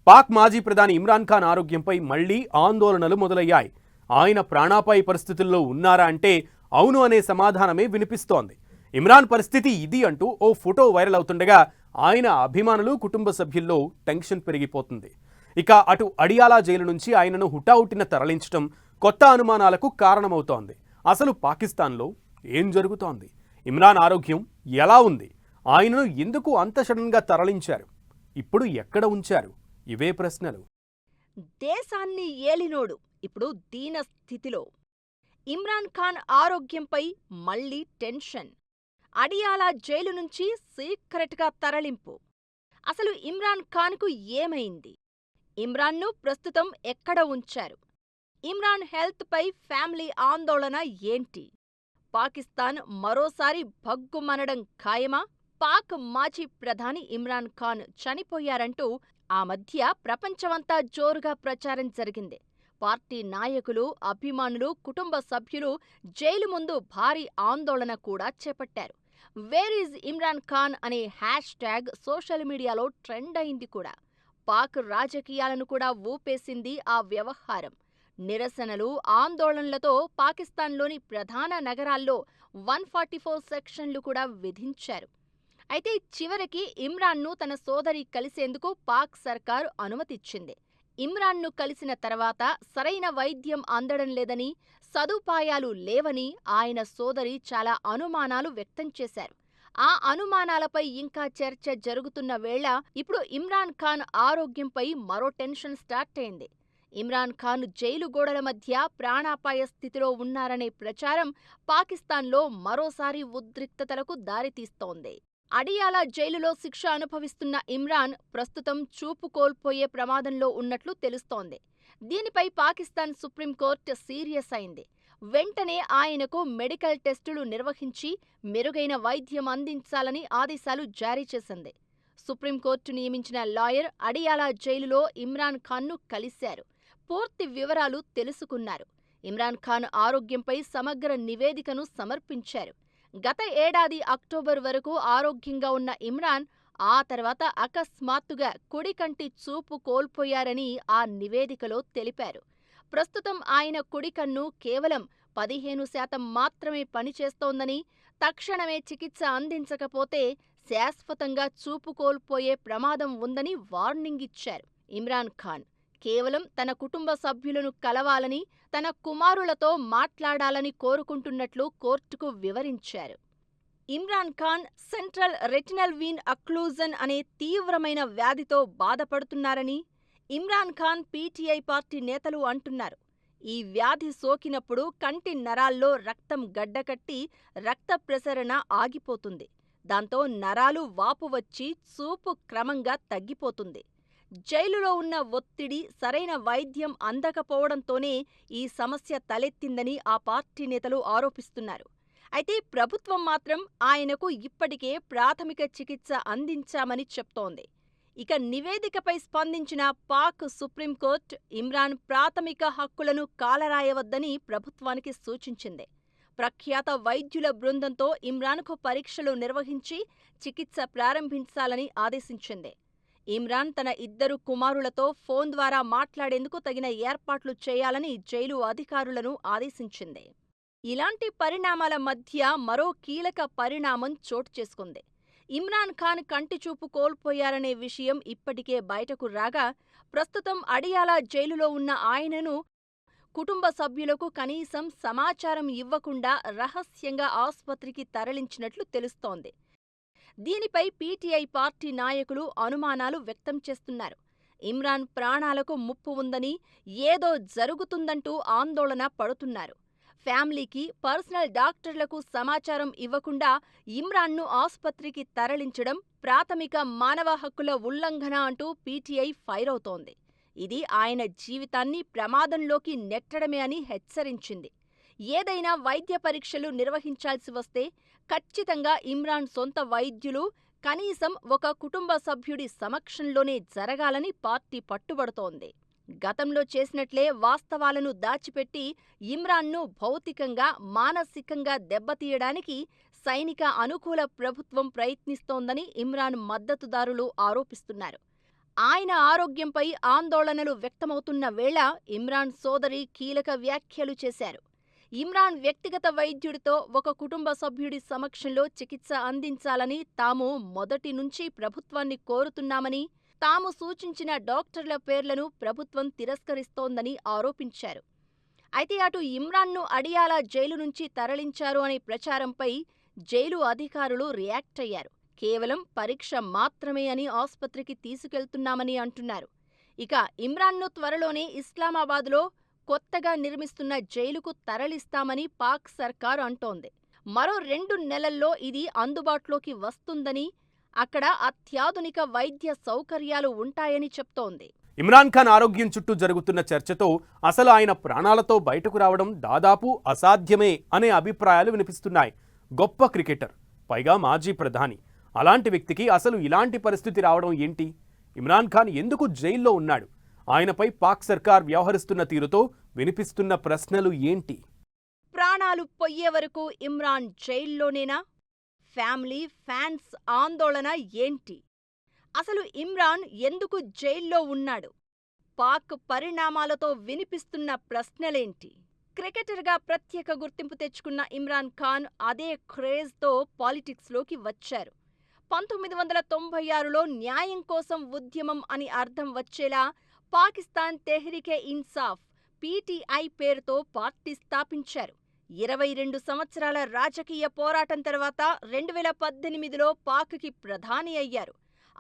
పాక్ మాజీ ప్రధాని ఇమ్రాన్ ఖాన్ ఆరోగ్యంపై మళ్లీ ఆందోళనలు మొదలయ్యాయి. ఆయన ప్రాణాపాయ పరిస్థితుల్లో ఉన్నారా అంటే అవును అనే సమాధానమే వినిపిస్తోంది. ఇమ్రాన్ పరిస్థితి ఇది అంటూ ఓ ఫోటో వైరల్ అవుతుండగా ఆయన అభిమానులు, కుటుంబ సభ్యుల్లో టెన్షన్ పెరిగిపోతుంది. ఇక అటు అడియాలా జైలు నుంచి ఆయనను హుటాహుటిన తరలించడం కొత్త అనుమానాలకు కారణమవుతోంది. అసలు పాకిస్తాన్లో ఏం జరుగుతోంది? ఇమ్రాన్ ఆరోగ్యం ఎలా ఉంది? ఆయనను ఎందుకు అంత సడన్గా తరలించారు? ఇప్పుడు ఎక్కడ ఉంచారు? ఇవే ప్రశ్నలు. దేశాన్ని ఏలినోడు ఇప్పుడు దీన స్థితిలో. ఇమ్రాన్ ఖాన్ ఆరోగ్యంపై మళ్లీ టెన్షన్. అడియాలా జైలు నుంచి సీక్రెట్గా తరలింపు. అసలు ఇమ్రాన్ ఖాన్కు ఏమైంది? ఇమ్రాన్ను ప్రస్తుతం ఎక్కడ ఉంచారు? ఇమ్రాన్ హెల్త్పై ఫ్యామిలీ ఆందోళన ఏంటి? పాకిస్తాన్ మరోసారి భగ్గుమనడం ఖాయమా? పాక్ మాజీ ప్రధాని ఇమ్రాన్ ఖాన్ చనిపోయారంటూ ఆ మధ్య ప్రపంచమంతా జోరుగా ప్రచారం జరిగింది. పార్టీ నాయకులు, అభిమానులు, కుటుంబ సభ్యులు జైలు ముందు భారీ ఆందోళన కూడా చేపట్టారు. వేర్ ఈజ్ ఇమ్రాన్ ఖాన్ అనే హ్యాష్ ట్యాగ్ సోషల్ మీడియాలో ట్రెండ్ అయింది కూడా. పాక్ రాజకీయాలను కూడా ఊపేసింది ఆ వ్యవహారం. నిరసనలు, ఆందోళనలతో పాకిస్తాన్లోని ప్రధాన నగరాల్లో 144 సెక్షన్లు కూడా విధించారు. అయితే చివరికి ఇమ్రాన్ను తన సోదరి కలిసేందుకు పాక్ సర్కారు అనుమతిచ్చింది. ఇమ్రాన్ను కలిసిన తర్వాత సరైన వైద్యం అందడం లేదని, సదుపాయాలు లేవని ఆయన సోదరి చాలా అనుమానాలు వ్యక్తం చేశారు. ఆ అనుమానాలపై ఇంకా చర్చ జరుగుతున్న వేళ ఇప్పుడు ఇమ్రాన్ ఖాన్ ఆరోగ్యంపై మరో టెన్షన్ స్టార్ట్ అయింది. ఇమ్రాన్ ఖాన్ జైలు గోడల మధ్య ప్రాణాపాయ స్థితిలో ఉన్నారనే ప్రచారం పాకిస్తాన్లో మరోసారి ఉద్రిక్తతలకు దారితీస్తోంది. అడియాలా జైలులో శిక్ష అనుభవిస్తున్న ఇమ్రాన్ ప్రస్తుతం చూపు కోల్పోయే ప్రమాదంలో ఉన్నట్లు తెలుస్తోంది. దీనిపై పాకిస్తాన్ సుప్రీంకోర్టు సీరియస్ అయింది. వెంటనే ఆయనకు మెడికల్ టెస్టులు నిర్వహించి మెరుగైన వైద్యం అందించాలని ఆదేశాలు జారీ చేసింది. సుప్రీంకోర్టు నియమించిన లాయర్ అడియాలా జైలులో ఇమ్రాన్ ఖాన్ను కలిశారు. పూర్తి వివరాలు తెలుసుకున్నారు. ఇమ్రాన్ ఖాన్ ఆరోగ్యంపై సమగ్ర నివేదికను సమర్పించారు. గత ఏడాది అక్టోబర్ వరకు ఆరోగ్యంగా ఉన్న ఇమ్రాన్ ఆ తర్వాత అకస్మాత్తుగా కుడి కంటి చూపు కోల్పోయారని ఆ నివేదికలో తెలిపారు. ప్రస్తుతం ఆయన కుడి కన్ను కేవలం 15% మాత్రమే పనిచేస్తోందని, తక్షణమే చికిత్స అందించకపోతే శాశ్వతంగా చూపు కోల్పోయే ప్రమాదం ఉందని వార్నింగ్ ఇచ్చారు. ఇమ్రాన్ ఖాన్ కేవలం తన కుటుంబ సభ్యులను కలవాలని, తన కుమారులతో మాట్లాడాలని కోరుకుంటున్నట్లు కోర్టుకు వివరించారు. Imran Khan central retinal Wien occlusion అనే తీవ్రమైన వ్యాధితో బాధపడుతున్నారని ఇమ్రాన్ ఖాన్ పీటీఐ పార్టీ నేతలు అంటున్నారు. ఈ వ్యాధి సోకినప్పుడు కంటి నరాల్లో రక్తం గడ్డకట్టి రక్త ప్రసరణ ఆగిపోతుంది. దాంతో నరాలు వాపు వచ్చి చూపు క్రమంగా తగ్గిపోతుంది. జైలులో ఉన్న ఒత్తిడి, సరైన వైద్యం అందకపోవడంతోనే ఈ సమస్య తలెత్తిందని ఆ పార్టీ నేతలు ఆరోపిస్తున్నారు. అయితే ప్రభుత్వం మాత్రం ఆయనకు ఇప్పటికే ప్రాథమిక చికిత్స అందించామని చెప్తోంది. ఇక నివేదికపై స్పందించిన పాక్ సుప్రీంకోర్టు ఇమ్రాన్ ప్రాథమిక హక్కులను కాలరాయవద్దని ప్రభుత్వానికి సూచించింది. ప్రఖ్యాత వైద్యుల బృందంతో ఇమ్రాన్కు పరీక్షలు నిర్వహించి చికిత్స ప్రారంభించాలని ఆదేశించింది. ఇమ్రాన్ తన 2 కుమారులతో ఫోన్ ద్వారా మాట్లాడేందుకు తగిన ఏర్పాట్లు చేయాలని జైలు అధికారులను ఆదేశించింది. ఇలాంటి పరిణామాల మధ్య మరో కీలక పరిణామం చోటు చేసుకుంది. ఇమ్రాన్ ఖాన్ కంటిచూపు కోల్పోయారనే విషయం ఇప్పటికే బయటకు రాగా, ప్రస్తుతం అడియాలా జైలులో ఉన్న ఆయనను కుటుంబ సభ్యులకు కనీసం సమాచారం ఇవ్వకుండా రహస్యంగా ఆస్పత్రికి తరలించినట్లు తెలుస్తోంది. దీనిపై పీటీఐ పార్టీ నాయకులు అనుమానాలు వ్యక్తం చేస్తున్నారు. ఇమ్రాన్ ప్రాణాలకు ముప్పు ఉందని, ఏదో జరుగుతుందంటూ ఆందోళన పడుతున్నారు. ఫ్యామిలీకి, పర్సనల్ డాక్టర్లకు సమాచారం ఇవ్వకుండా ఇమ్రాన్ను ఆస్పత్రికి తరలించడం ప్రాథమిక మానవ హక్కుల ఉల్లంఘన అంటూ పీటీఐ ఫైర్ అవుతోంది. ఇది ఆయన జీవితాన్ని ప్రమాదంలోకి నెట్టడమే అని హెచ్చరించింది. ఏదైనా వైద్య పరీక్షలు నిర్వహించాల్సి వస్తే ఖచ్చితంగా ఇమ్రాన్ సొంత వైద్యులు, కనీసం ఒక కుటుంబ సభ్యుడి సమక్షంలోనే జరగాలని పార్టీ పట్టుబడుతోంది. గతంలో చేసినట్లే వాస్తవాలను దాచిపెట్టి ఇమ్రాన్ను భౌతికంగా, మానసికంగా దెబ్బతీయడానికి సైనిక అనుకూల ప్రభుత్వం ప్రయత్నిస్తోందని ఇమ్రాన్ మద్దతుదారులు ఆరోపిస్తున్నారు. ఆయన ఆరోగ్యంపై ఆందోళనలు వ్యక్తమవుతున్న వేళ ఇమ్రాన్ సోదరి కీలక వ్యాఖ్యలు చేశారు. ఇమ్రాన్ వ్యక్తిగత వైద్యుడితో ఒక కుటుంబ సభ్యుడి సమక్షంలో చికిత్స అందించాలని తాము మొదటి నుంచి ప్రభుత్వాన్ని కోరుతున్నామని, తాము సూచించిన డాక్టర్ల పేర్లను ప్రభుత్వం తిరస్కరిస్తోందని ఆరోపించారు. అయితే అటు ఇమ్రాన్ను అడియాలా జైలు నుంచి తరలించారు అనే ప్రచారంపై జైలు అధికారులు రియాక్ట్ అయ్యారు. కేవలం పరీక్ష మాత్రమే అని ఆస్పత్రికి తీసుకెళ్తున్నామని అంటున్నారు. ఇక ఇమ్రాన్ను త్వరలోనే ఇస్లామాబాద్లో కొత్తగా నిర్మిస్తున్న జైలుకు తరలిస్తామని పాక్ సర్కార్ అంటోంది. మరో 2 నెలల్లో ఇది అందుబాటులోకి వస్తుందని, అక్కడ అత్యాధునిక వైద్య సౌకర్యాలు ఉంటాయని చెప్తోంది. ఇమ్రాన్ ఖాన్ ఆరోగ్యం చుట్టూ జరుగుతున్న చర్చతో అసలు ఆయన ప్రాణాలతో బయటకు రావడం దాదాపు అసాధ్యమే అనే అభిప్రాయాలు వినిపిస్తున్నాయి. గొప్ప క్రికెటర్, పైగా మాజీ ప్రధాని, అలాంటి వ్యక్తికి అసలు ఇలాంటి పరిస్థితి రావడం ఏంటి? ఇమ్రాన్ ఖాన్ ఎందుకు జైల్లో ఉన్నాడు? ఆయనపై పాక్ సర్కార్ వ్యవహరిస్తున్న తీరుతో వినిపిస్తున్న ప్రశ్నలు ఏంటి? ప్రాణాలు పొయ్యే వరకు ఇమ్రాన్ జైల్లోనేనా? ఫ్యామిలీ, ఫ్యాన్స్ ఆందోళన ఏంటి? అసలు ఇమ్రాన్ ఎందుకు జైల్లో ఉన్నాడు? పాక్ పరిణామాలతో వినిపిస్తున్న ప్రశ్నలేంటి? క్రికెటర్గా ప్రత్యేక గుర్తింపు తెచ్చుకున్న ఇమ్రాన్ ఖాన్ అదే క్రేజ్తో పాలిటిక్స్లోకి వచ్చారు. 1996లో న్యాయం కోసం ఉద్యమం అని అర్థం వచ్చేలా పాకిస్తాన్ తెహ్రీకే ఇన్సాఫ్ పీటీఐ పేరుతో పార్టీ స్థాపించారు. 22 సంవత్సరాల రాజకీయ పోరాటం తర్వాత 2018లో పాక్కి ప్రధాని అయ్యారు.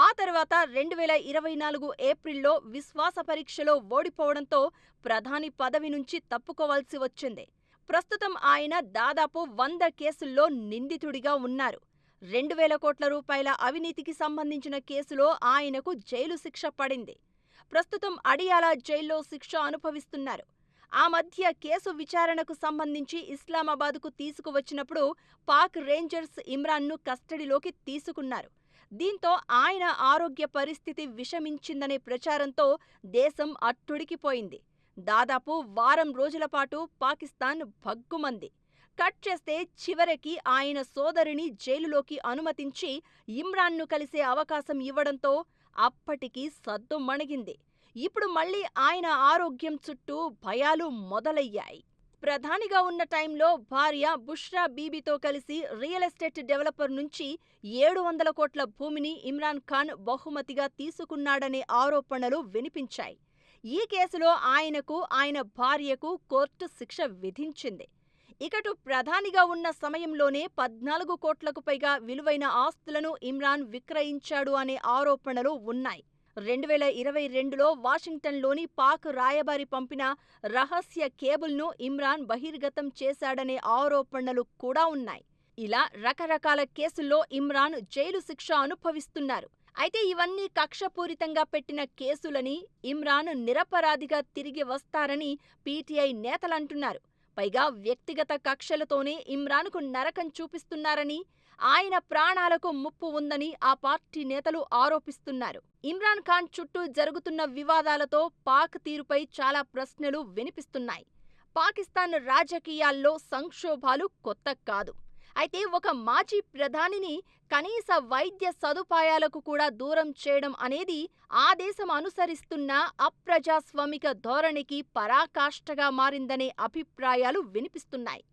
ఆ తర్వాత 2024 ఏప్రిల్లో విశ్వాస పరీక్షలో ఓడిపోవడంతో ప్రధాని పదవి నుంచి తప్పుకోవాల్సి వచ్చింది. ప్రస్తుతం ఆయన దాదాపు 100 కేసుల్లో నిందితుడిగా ఉన్నారు. 2,000 కోట్ల రూపాయల అవినీతికి సంబంధించిన కేసులో ఆయనకు జైలు శిక్ష పడింది. ప్రస్తుతం అడియాలా జైల్లో శిక్ష అనుభవిస్తున్నారు. ఆ మధ్య కేసు విచారణకు సంబంధించి ఇస్లామాబాద్కు తీసుకువచ్చినప్పుడు పాక్ రేంజర్స్ ఇమ్రాన్ను కస్టడీలోకి తీసుకున్నారు. దీంతో ఆయన ఆరోగ్య పరిస్థితి విషమించిందనే ప్రచారంతో దేశం అట్టుడికిపోయింది. దాదాపు వారం రోజుల పాటు పాకిస్తాన్ భగ్గుమంది. కట్ చేస్తే చివరికి ఆయన సోదరిని జైలులోకి అనుమతించి ఇమ్రాన్ను కలిసే అవకాశం ఇవ్వడంతో అప్పటికి సద్దుమణిగింది. ఇప్పుడు మళ్లీ ఆయన ఆరోగ్యం చుట్టూ భయాలు మొదలయ్యాయి. ప్రధానిగా ఉన్న టైంలో భార్య బుష్రా బీబీతో కలిసి రియల్ ఎస్టేట్ డెవలపర్ నుంచి 700 కోట్ల భూమిని ఇమ్రాన్ ఖాన్ బహుమతిగా తీసుకున్నాడనే ఆరోపణలు వినిపించాయి. ఈ కేసులో ఆయనకు, ఆయన భార్యకు కోర్టు శిక్ష విధించింది. ఇకటు ప్రధానిగా ఉన్న సమయంలోనే 14 కోట్లకు పైగా విలువైన ఆస్తులను ఇమ్రాన్ విక్రయించాడు అనే ఆరోపణలు ఉన్నాయి. 2022లో వాషింగ్టన్లోని పాక్ రాయబారి పంపిన రహస్య కేబుల్ను ఇమ్రాన్ బహిర్గతం చేశాడనే ఆరోపణలు కూడా ఉన్నాయి. ఇలా రకరకాల కేసుల్లో ఇమ్రాన్ జైలు శిక్ష అనుభవిస్తున్నారు. అయితే ఇవన్నీ కక్షపూరితంగా పెట్టిన కేసులని, ఇమ్రాన్ నిరపరాధిగా తిరిగి వస్తారని పీటీఐ నేతలంటున్నారు. పైగా వ్యక్తిగత కక్షలతోనే ఇమ్రాన్కు నరకం చూపిస్తున్నారని, ఆయన ప్రాణాలకు ముప్పు ఉందని ఆ పార్టీ నేతలు ఆరోపిస్తున్నారు. ఇమ్రాన్ ఖాన్ చుట్టూ జరుగుతున్న వివాదాలతో పాక్ తీరుపై చాలా ప్రశ్నలు వినిపిస్తున్నాయి. పాకిస్తాన్ రాజకీయాల్లో సంక్షోభాలు కొత్త కాదు. అయితే ఒక మాజీ ప్రధానిని కనీస వైద్య సదుపాయాలకు కూడా దూరం చేయడం అనేది ఆ దేశం అనుసరిస్తున్న అప్రజాస్వామిక ధోరణికి పరాకాష్ఠగా మారిందనే అభిప్రాయాలు వినిపిస్తున్నాయి.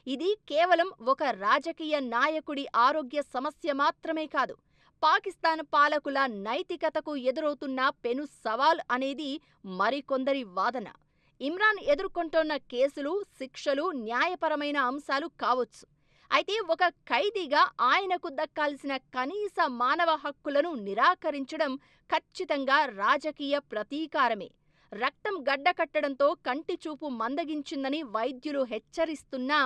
ఇది కేవలం ఒక రాజకీయ నాయకుడి ఆరోగ్య సమస్య మాత్రమే కాదు, పాకిస్తాన్ పాలకుల నైతికతకు ఎదురవుతున్న పెను సవాల్ అనేది మరికొందరి వాదన. ఇమ్రాన్ ఎదుర్కొంటోన్న కేసులు, శిక్షలు న్యాయపరమైన అంశాలు కావచ్చు. అయితే ఒక ఖైదీగా ఆయనకు దక్కాల్సిన కనీస మానవ హక్కులను నిరాకరించడం ఖచ్చితంగా రాజకీయ ప్రతీకారమే. రక్తం గడ్డకట్టడంతో కంటిచూపు మందగించిందని వైద్యులు హెచ్చరిస్తున్నా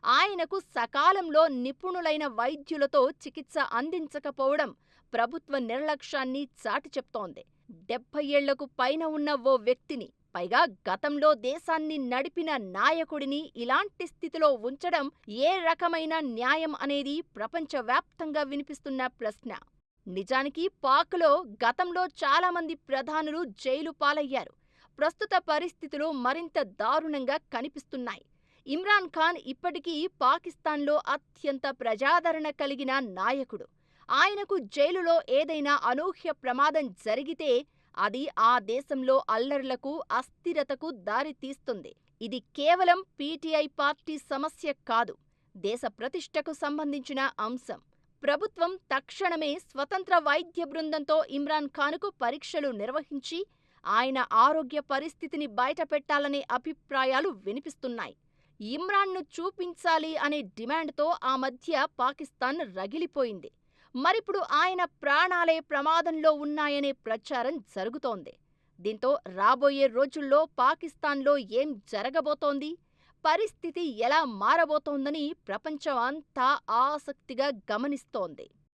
ఆయనకు సకాలంలో నిపుణులైన వైద్యులతో చికిత్స అందించకపోవడం ప్రభుత్వ నిర్లక్ష్యాన్ని చాటి చెప్తోంది. 70 ఏళ్లకు పైన ఉన్న ఓ వ్యక్తిని, పైగా గతంలో దేశాన్ని నడిపిన నాయకుడిని ఇలాంటి స్థితిలో ఉంచడం ఏ రకమైన న్యాయం అనేది ప్రపంచవ్యాప్తంగా వినిపిస్తున్న ప్రశ్న. నిజానికి పాక్లో గతంలో చాలామంది ప్రధానులు జైలు పాలయ్యారు. ప్రస్తుత పరిస్థితులు మరింత దారుణంగా కనిపిస్తున్నాయి. ఇమ్రాన్ ఖాన్ ఇప్పటికీ పాకిస్తాన్లో అత్యంత ప్రజాదరణ కలిగిన నాయకుడు. ఆయనకు జైలులో ఏదైనా అనూహ్య ప్రమాదం జరిగితే అది ఆ దేశంలో అల్లర్లకు, అస్థిరతకు దారితీస్తుంది. ఇది కేవలం పీటీఐ పార్టీ సమస్య కాదు, దేశ ప్రతిష్టకు సంబంధించిన అంశం. ప్రభుత్వం తక్షణమే స్వతంత్ర వైద్య బృందంతో ఇమ్రాన్ ఖాన్కు పరీక్షలు నిర్వహించి ఆయన ఆరోగ్య పరిస్థితిని బయటపెట్టాలనే అభిప్రాయాలు వినిపిస్తున్నాయి. ఇమ్రాన్ను చూపించాలి అనే డిమాండ్తో ఆ మధ్య పాకిస్తాన్ రగిలిపోయింది. మరిప్పుడు ఆయన ప్రాణాలే ప్రమాదంలో ఉన్నాయనే ప్రచారం జరుగుతోంది. దీంతో రాబోయే రోజుల్లో పాకిస్తాన్లో ఏం జరగబోతోంది, పరిస్థితి ఎలా మారబోతోందని ప్రపంచం అంతా ఆసక్తిగా గమనిస్తోంది.